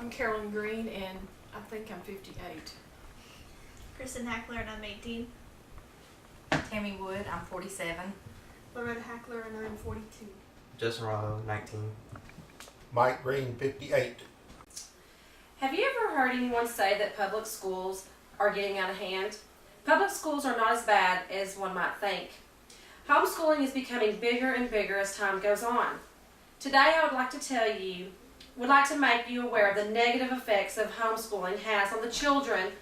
I'm Carolyn Green, and I think I'm 58. Kristen Hackler, and I'm 18. Tammy Wood, I'm 47. Loretta Hackler, and I'm 42. Justin Raho, 19. Mike Green, 58. Have you ever heard anyone say that public schools are getting out of hand? Public schools are not as bad as one might think. Homeschooling is becoming bigger and bigger as time goes on. Today I would like to make you aware of the negative effects of homeschooling has on the children,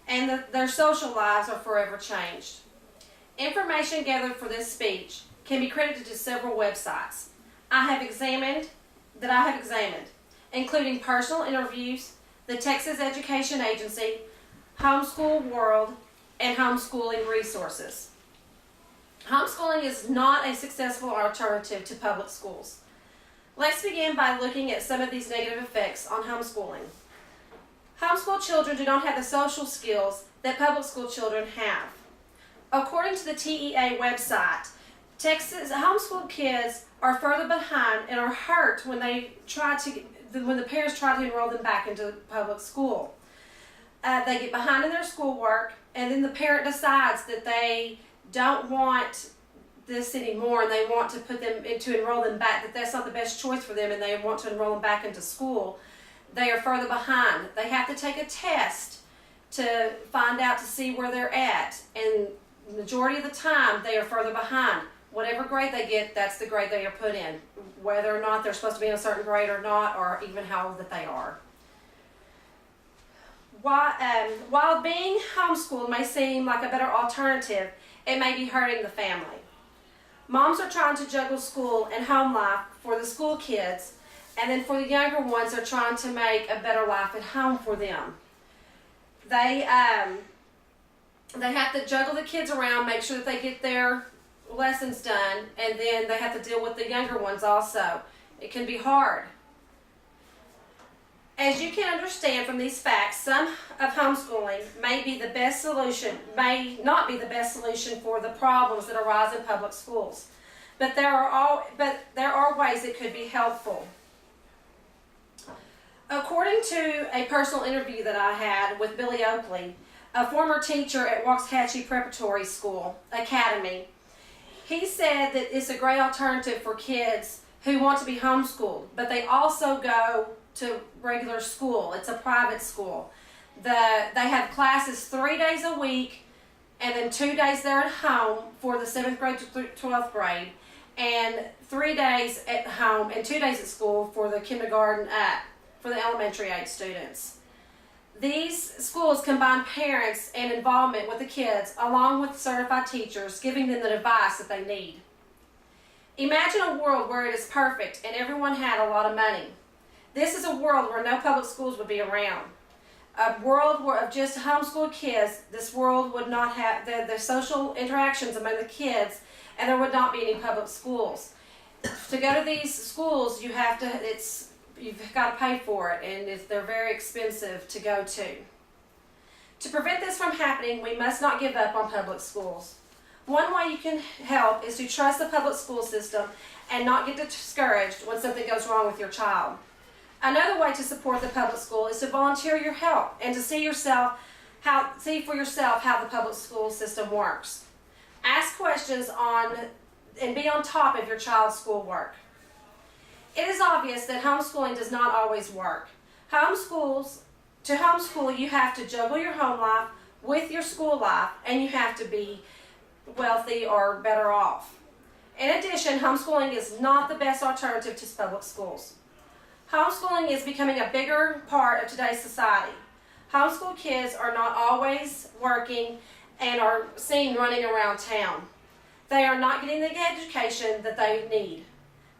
and their social lives are forever changed. Information gathered for this speech can be credited to several websites I have examined, including personal interviews, the Texas Education Agency, Homeschool World, and Homeschooling Resources. Homeschooling is not a successful alternative to public schools. Let's begin by looking at some of these negative effects on homeschooling. Homeschool children do not have the social skills that public school children have. According to the TEA website, Texas homeschool kids are further behind and are hurt when the parents try to enroll them back into public school. They get behind in their schoolwork, and then the parent decides that they don't want this anymore and they want to enroll them back, that's not the best choice for them, and they want to enroll them back into school. They are further behind. They have to take a test to find out, to see where they're at, and the majority of the time they are further behind. Whatever grade they get, that's the grade they are put in, whether or not they're supposed to be in a certain grade or not, or even how old that they are. While being homeschooled may seem like a better alternative, it may be hurting the family. Moms are trying to juggle school and home life for the school kids, and then for the younger ones, they're trying to make a better life at home for them. They have to juggle the kids around, make sure that they get their lessons done, and then they have to deal with the younger ones also. It can be hard. As you can understand from these facts, some of homeschooling may not be the best solution for the problems that arise in public schools. But there are ways it could be helpful. According to a personal interview that I had with Billy Oakley, a former teacher at Waxahachie Preparatory School Academy, he said that it's a great alternative for kids who want to be homeschooled, but they also go to regular school. It's a private school. They have classes 3 days a week, and then 2 days they're at home for the 7th grade to 12th grade, and 3 days at home and 2 days at school for the kindergarten for the elementary age students. These schools combine parents and involvement with the kids along with certified teachers, giving them the advice that they need. Imagine a world where it is perfect and everyone had a lot of money. This is a world where no public schools would be around. A world of just homeschooled kids. This world would not have the social interactions among the kids, and there would not be any public schools. To go to these schools, you've got to pay for it, and they're very expensive to go to. To prevent this from happening, we must not give up on public schools. One way you can help is to trust the public school system and not get discouraged when something goes wrong with your child. Another way to support the public school is to volunteer your help and to see for yourself how the public school system works. Ask questions and be on top of your child's schoolwork. It is obvious that homeschooling does not always work. To homeschool, you have to juggle your home life with your school life, and you have to be wealthy or better off. In addition, homeschooling is not the best alternative to public schools. Homeschooling is becoming a bigger part of today's society. Homeschool kids are not always working and are seen running around town. They are not getting the education that they need.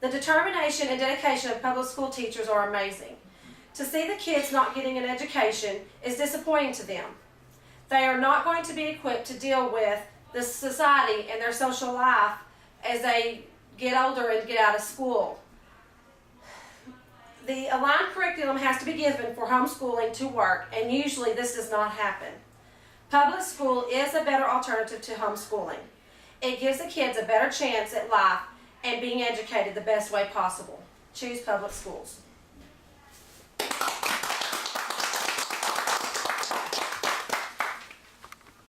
The determination and dedication of public school teachers are amazing. To see the kids not getting an education is disappointing to them. They are not going to be equipped to deal with the society and their social life as they get older and get out of school. The aligned curriculum has to be given for homeschooling to work, and usually this does not happen. Public school is a better alternative to homeschooling. It gives the kids a better chance at life and being educated the best way possible. Choose public schools.